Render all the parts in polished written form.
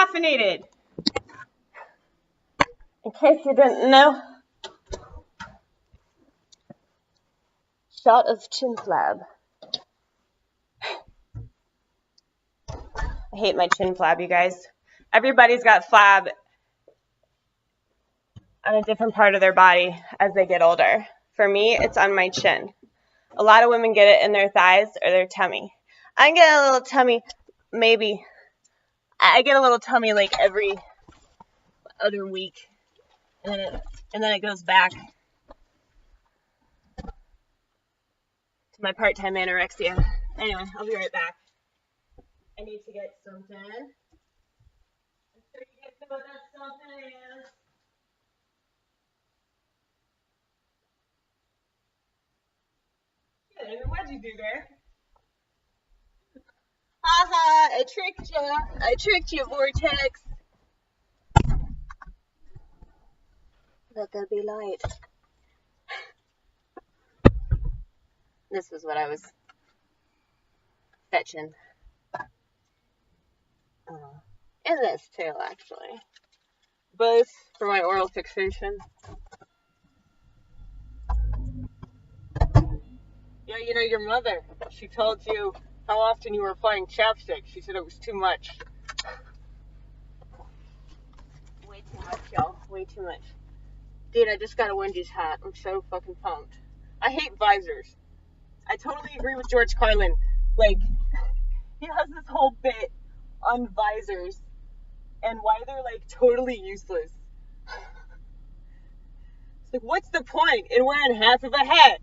caffeinated. In case you didn't know, shot of chin flab. I hate my chin flab, you guys. Everybody's got flab on a different part of their body as they get older. For me, it's on my chin. A lot of women get it in their thighs or their tummy. I get a little tummy, maybe. I get a little tummy like every other week, and then it goes back to my part-time anorexia. Anyway, I'll be right back. I need to get something. I'm sure you guys know what that something is. Good, what'd you do there? Haha, I tricked you. I tricked you, Vortex. Let there be light. This was what I was fetching. And this too, actually. Both for my oral fixation. Yeah, you know, your mother, she told you how often you were applying chapstick. She said it was too much. Way too much, y'all. Way too much. Dude, I just got a Wendy's hat. I'm so fucking pumped. I hate visors. I totally agree with George Carlin. Like, he has this whole bit on visors and why they're, like, totally useless. It's like, what's the point in wearing half of a hat?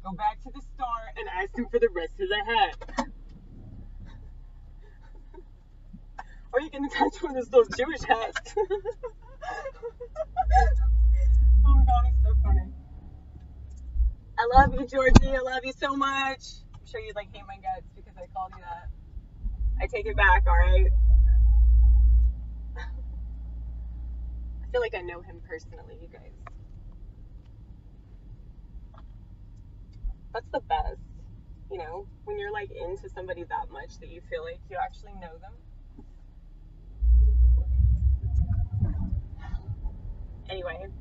Go back to the store and ask him for the rest of the hat. Or you can attach one of those Jewish hats. Oh my god, it's so funny. I love you, Georgie. I love you so much. I'm sure you'd like hate my guts because I called you that. I take it back, alright? I feel like I know him personally, you guys. That's the best, you know, when you're like into somebody that much that you feel like you actually know them. Anyway.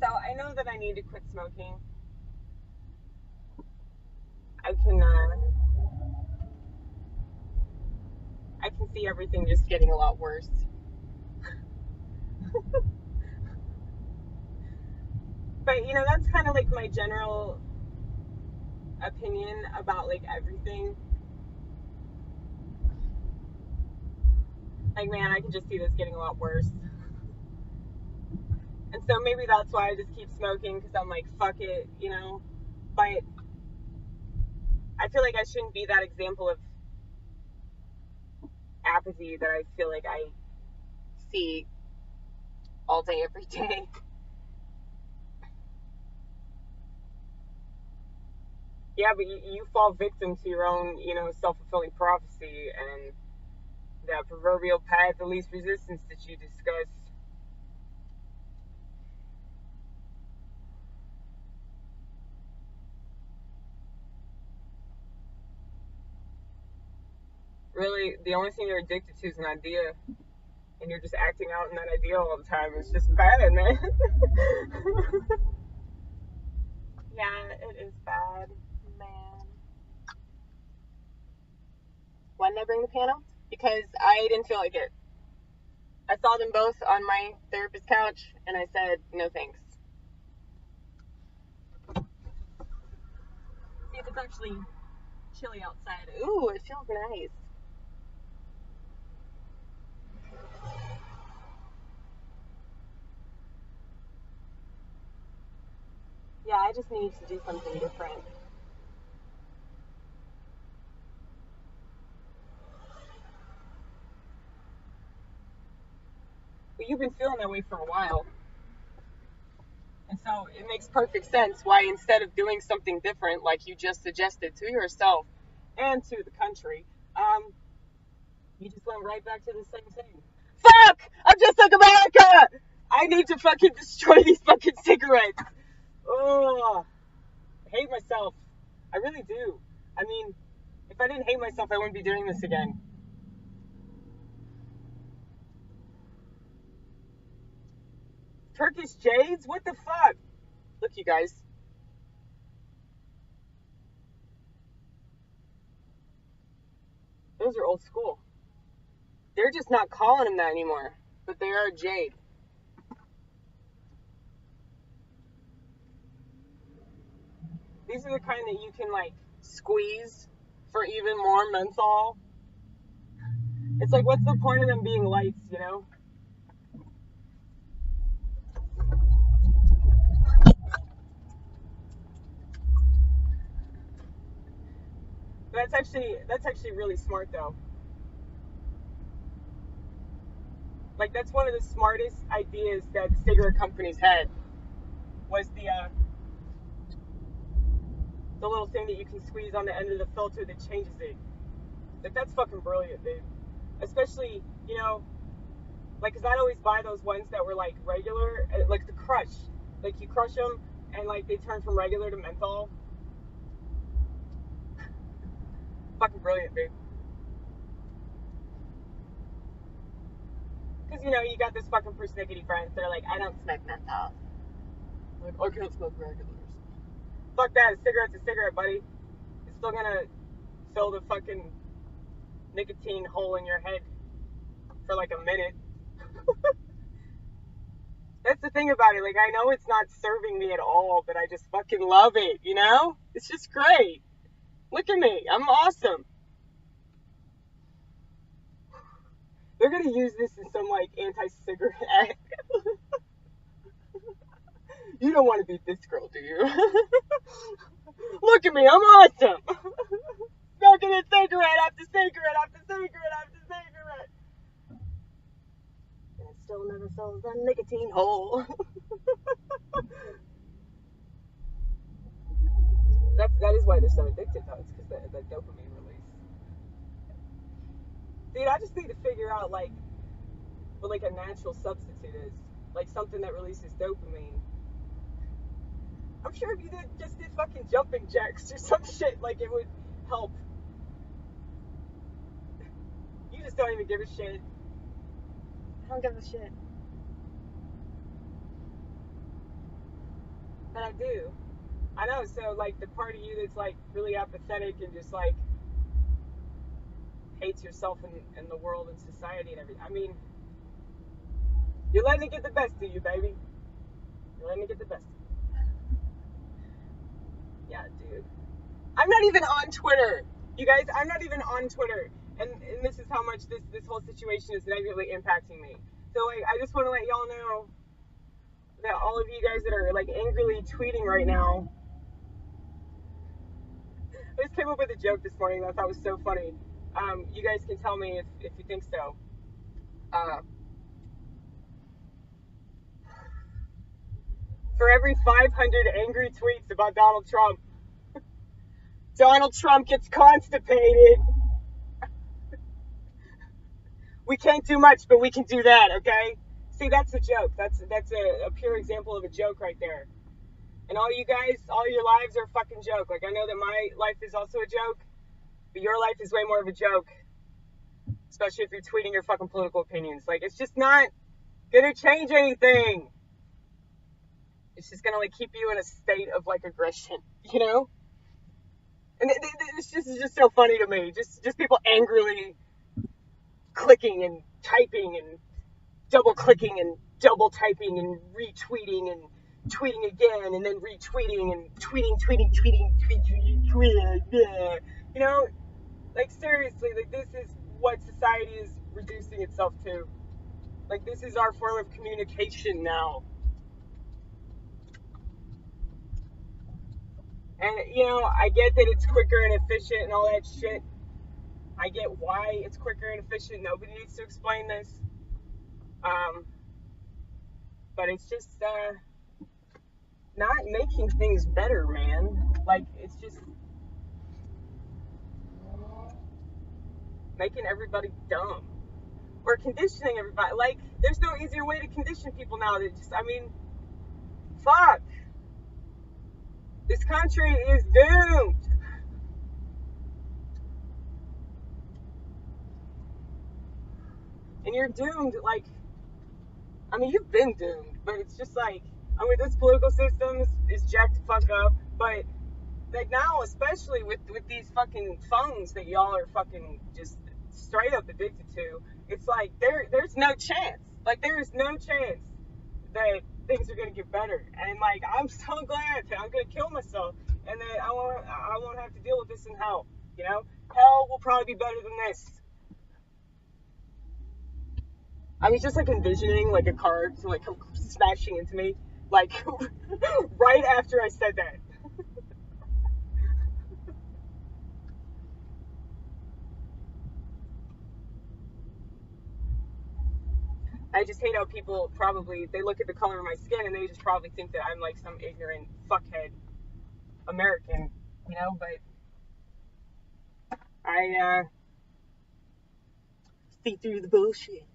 So I know that I need to quit smoking. I can see everything just getting a lot worse. But, you know, that's kind of like my general opinion about, like, everything. Like, man, I can just see this getting a lot worse. And so maybe that's why I just keep smoking, because I'm like, fuck it, you know? But I feel like I shouldn't be that example of apathy that I feel like I see all day, every day. Yeah, but you fall victim to your own, you know, self-fulfilling prophecy and that proverbial path of least resistance that you discussed. Really, the only thing you're addicted to is an idea, and you're just acting out in that idea all the time. It's just bad, man. Yeah, it is bad, man. Why didn't I bring the piano? Because I didn't feel like it. I saw them both on my therapist's couch, and I said, no thanks. See if it's actually chilly outside. Ooh, it feels nice. Yeah, I just need to do something different. But you've been feeling that way for a while. And so it makes perfect sense why instead of doing something different, like you just suggested to yourself and to the country, you just went right back to the same thing. Fuck! I'm just like America! I need to fucking destroy these fucking cigarettes. Oh, I hate myself. I really do. I mean, if I didn't hate myself, I wouldn't be doing this again. Turkish jades? What the fuck? Look, you guys. Those are old school. They're just not calling them that anymore. But they are jade. These are the kind that you can, like, squeeze for even more menthol. It's like, what's the point of them being lights, you know? That's actually really smart, though. Like, that's one of the smartest ideas that cigarette companies had, was the little thing that you can squeeze on the end of the filter that changes it. Like, that's fucking brilliant, dude. Especially, you know, like, because I'd always buy those ones that were, like, regular, like the crush. Like, you crush them, and, like, they turn from regular to menthol. Fucking brilliant, dude. Because, you know, you got this fucking persnickety friends that are like, I don't smoke menthol. Like, I can't smoke regulars. Fuck that, a cigarette's a cigarette, buddy. It's still gonna fill the fucking nicotine hole in your head for like a minute. That's the thing about it. Like, I know it's not serving me at all, but I just fucking love it, you know? It's just great. Look at me. I'm awesome. They're gonna use this in some, like, anti-cigarette act. You don't want to be this girl, do you? Look at me. I'm awesome. Smoking a cigarette after cigarette after cigarette after cigarette. And it still never fills the nicotine hole. That is why they're so addicted, though. It's because that dopamine release. Dude, I just need to figure out, like, what, like, a natural substitute is. Like, something that releases dopamine. I'm sure if you just did fucking jumping jacks or some shit, like, it would help. You just don't even give a shit. I don't give a shit. But I do. I know, so, like, the part of you that's, like, really apathetic and just, like, hates yourself and the world and society and everything. I mean, you're letting it get the best of you, baby. You're letting it get the best of you. Yeah, dude. I'm not even on Twitter. You guys, I'm not even on Twitter. And this is how much this whole situation is negatively impacting me. So, like, I just want to let y'all know that all of you guys that are, like, angrily tweeting right now, I just came up with a joke this morning that I thought was so funny. You guys can tell me if you think so. For every 500 angry tweets about Donald Trump, Donald Trump gets constipated. We can't do much, but we can do that, okay? See, that's a joke. That's a pure example of a joke right there. And all you guys, all your lives are a fucking joke. Like, I know that my life is also a joke, but your life is way more of a joke. Especially if you're tweeting your fucking political opinions. Like, it's just not gonna change anything. It's just gonna, like, keep you in a state of, like, aggression, you know? And it's just so funny to me. Just people angrily clicking and typing and double clicking and double typing and retweeting and tweeting again and then retweeting and tweeting. You know, like, seriously, like, this is what society is reducing itself to. Like, this is our form of communication now. And, you know, I get that it's quicker and efficient and all that shit. I get why it's quicker and efficient. Nobody needs to explain this. But it's just not making things better, man. Like, it's just making everybody dumb. Or conditioning everybody. Like, there's no easier way to condition people now. That just, I mean, fuck. This country is doomed. And you're doomed, like, I mean, you've been doomed, but it's just like, I mean, this political system is jacked the fuck up, but, like, now, especially with these fucking phones that y'all are fucking just straight up addicted to, it's like, there's no chance. Like, there is no chance that things are gonna get better. And, like, I'm so glad that I'm gonna kill myself, and that I won't have to deal with this in hell, you know? Hell will probably be better than this. I was just like envisioning like a car to like come smashing into me, like right after I said that. I just hate how people they look at the color of my skin and they just probably think that I'm like some ignorant fuckhead American, you know. But I see through the bullshit.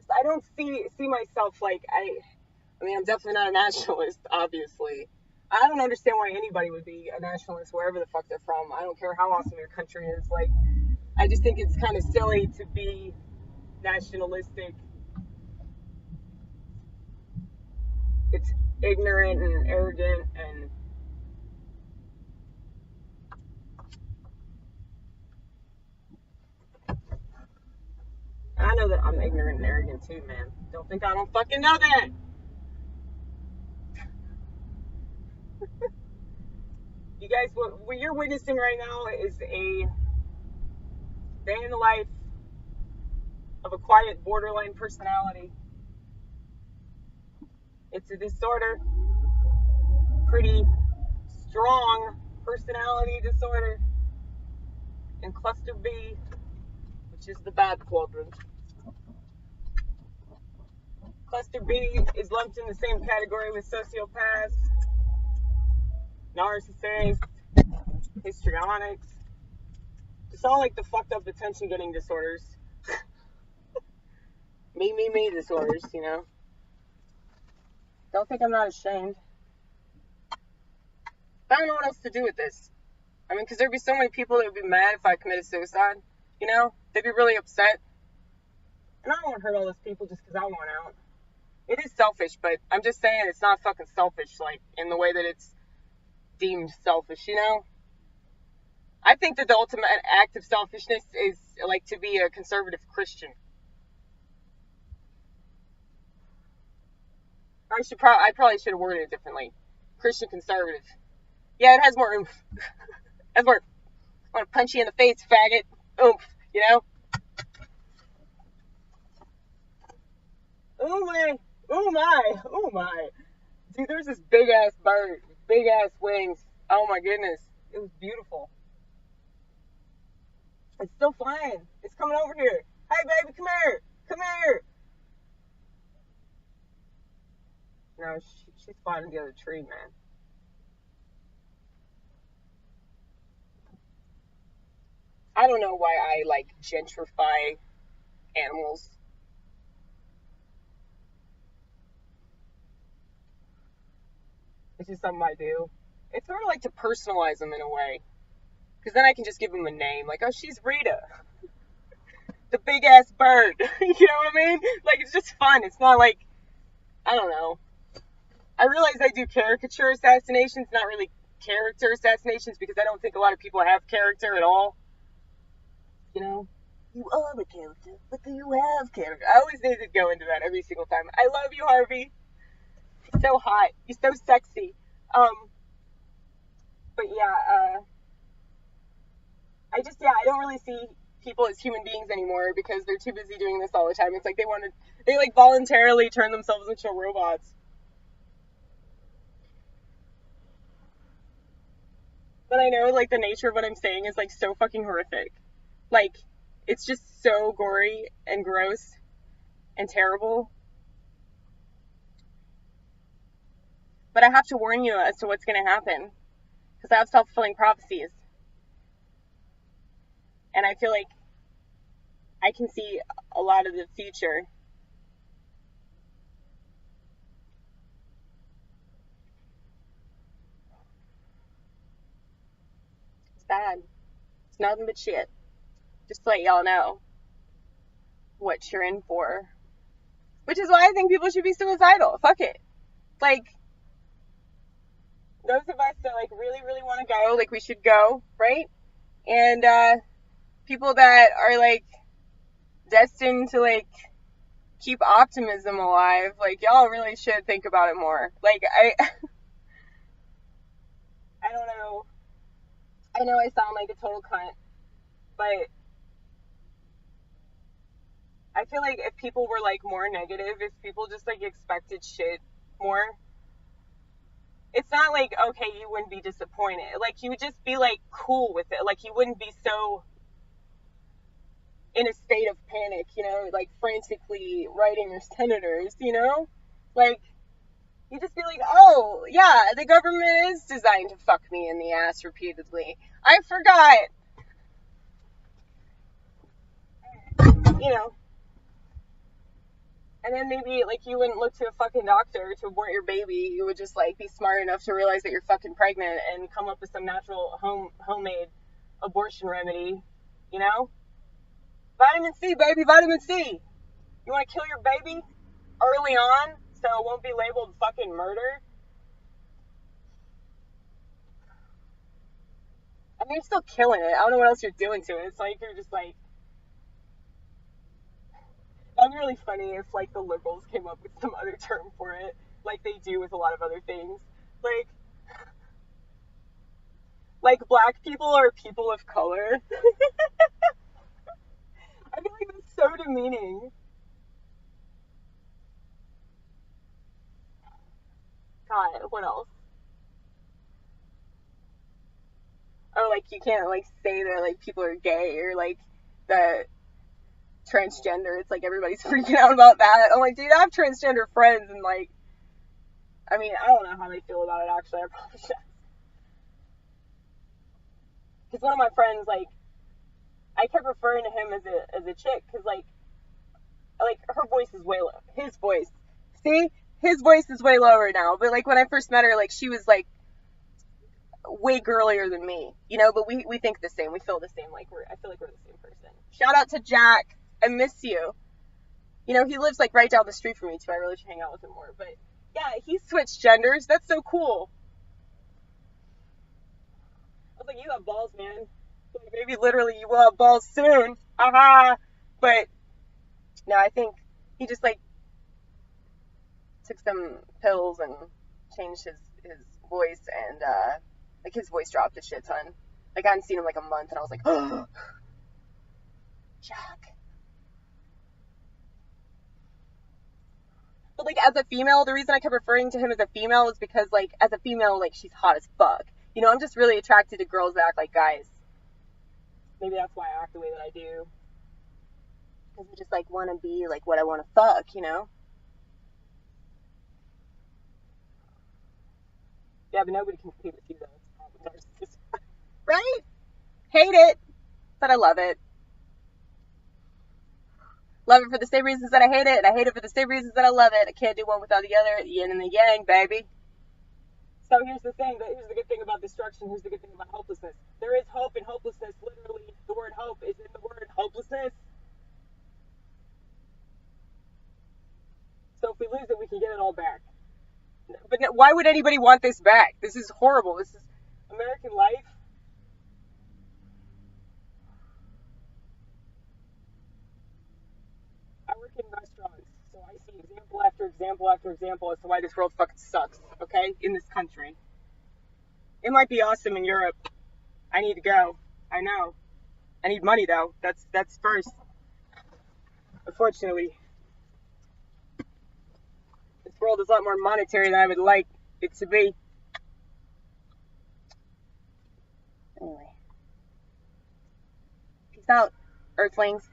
I don't see myself like I mean, I'm definitely not a nationalist, obviously. I don't understand why anybody would be a nationalist wherever the fuck they're from. I don't care how awesome your country is. Like, I just think it's kind of silly to be nationalistic. It's ignorant and arrogant, and I know that I'm ignorant and arrogant too, man. Don't think I don't fucking know that. You guys, what you're witnessing right now is a day in the life of a quiet borderline personality. It's a disorder, pretty strong personality disorder, in cluster B, which is the bad quadrant. Cluster B is lumped in the same category with sociopaths, narcissists, histrionics. It's all like the fucked up attention getting disorders. Me disorders, you know. Don't think I'm not ashamed. I don't know what else to do with this. I mean, because there'd be so many people that would be mad if I committed suicide. You know? They'd be really upset. And I don't want to hurt all those people just because I want out. It is selfish, but I'm just saying it's not fucking selfish, like, in the way that it's deemed selfish, you know? I think that the ultimate act of selfishness is, like, to be a conservative Christian. I probably should have worded it differently. Christian conservative. Yeah, it has more oomph. Has more, I want to punch you in the face, faggot. Oomph, you know? Oh my, oh my, oh my. Dude, there's this big ass bird, big ass wings. Oh my goodness. It was beautiful. It's still flying. It's coming over here. Hey baby, come here. Come here. No, she's flying the other tree, man. I don't know why I like gentrify animals. It's just something I do. It's sort of like to personalize them in a way. Because then I can just give them a name. Like, oh, she's Rita. The big ass bird. You know what I mean? Like, it's just fun. It's not like, I don't know. I realize I do caricature assassinations, not really character assassinations, because I don't think a lot of people have character at all. You know? You are the character, but do you have character? I always need to go into that every single time. I love you, Harvey. You're so hot. You're so sexy. But yeah, I don't really see people as human beings anymore because they're too busy doing this all the time. It's like they like voluntarily turn themselves into robots. But I know, like, the nature of what I'm saying is, like, so fucking horrific. Like, it's just so gory and gross and terrible. But I have to warn you as to what's going to happen. Because I have self-fulfilling prophecies. And I feel like I can see a lot of the future. It's nothing but shit. Just to let y'all know what you're in for. Which is why I think people should be suicidal. Fuck it. Like, those of us that, like, really, really want to go, like, we should go, right? And, people that are, like, destined to, like, keep optimism alive, like, y'all really should think about it more. Like, I don't know. I know I sound like a total cunt, but I feel like if people were, like, more negative, if people just, like, expected shit more, it's not like, okay, you wouldn't be disappointed. Like, you would just be, like, cool with it. Like, you wouldn't be so in a state of panic, you know, like, frantically writing your senators, you know? Like, you just be like, oh, yeah, the government is designed to fuck me in the ass repeatedly. I forgot. You know. And then maybe, like, you wouldn't look to a fucking doctor to abort your baby. You would just, like, be smart enough to realize that you're fucking pregnant and come up with some natural homemade abortion remedy, you know? Vitamin C, baby, vitamin C. You want to kill your baby early on so it won't be labeled fucking murder? I mean, you're still killing it. I don't know what else you're doing to it. It's like you're just like... That'd be really funny if, like, the liberals came up with some other term for it, like they do with a lot of other things. Like black people are people of color. I feel like that's so demeaning. God, what else? Or, like, you can't, like, say that, like, people are gay or, like, the transgender. It's like everybody's freaking out about that. I'm like, dude, I have transgender friends, and, like, I mean, I don't know how they feel about it, actually. I probably should. Because one of my friends, like, I kept referring to him as a chick, because, like, her voice is way low. His voice. See? His voice is way lower now. But, like, when I first met her, like, she was, like, way girlier than me. You know, but we think the same. We feel the same. Like, I feel like we're the same person. Shout out to Jack. I miss you. You know, he lives, like, right down the street from me, too. I really should hang out with him more. But, yeah, he switched genders. That's so cool. I was like, you have balls, man. Like, maybe literally you will have balls soon. Aha! But, no, I think he just, like, took some pills and changed his voice, and, like, his voice dropped a shit ton. Like, I hadn't seen him, like, a month, and I was like, oh, Jack. But, like, as a female, the reason I kept referring to him as a female is because, like, as a female, like, she's hot as fuck. You know, I'm just really attracted to girls that act like guys. Maybe that's why I act the way that I do. Because I just, like, want to be, like, what I want to fuck, you know? Yeah, but nobody can compete with you, though. Right? Hate it, but I love it. Love it for the same reasons that I hate it, and I hate it for the same reasons that I love it. I can't do one without the other. Yin and the yang, baby. So here's the thing. Here's the good thing about destruction. Here's the good thing about hopelessness. There is hope in hopelessness. Literally, the word hope is in the word hopelessness. So if we lose it, we can get it all back. But why would anybody want this back? This is horrible. This is American life. I work in restaurants, so I see example after example after example as to why this world fucking sucks, okay? In this country. It might be awesome in Europe. I need to go. I know. I need money, though. That's first. Unfortunately. This world is a lot more monetary than I would like it to be. Anyway. Peace out, Earthlings.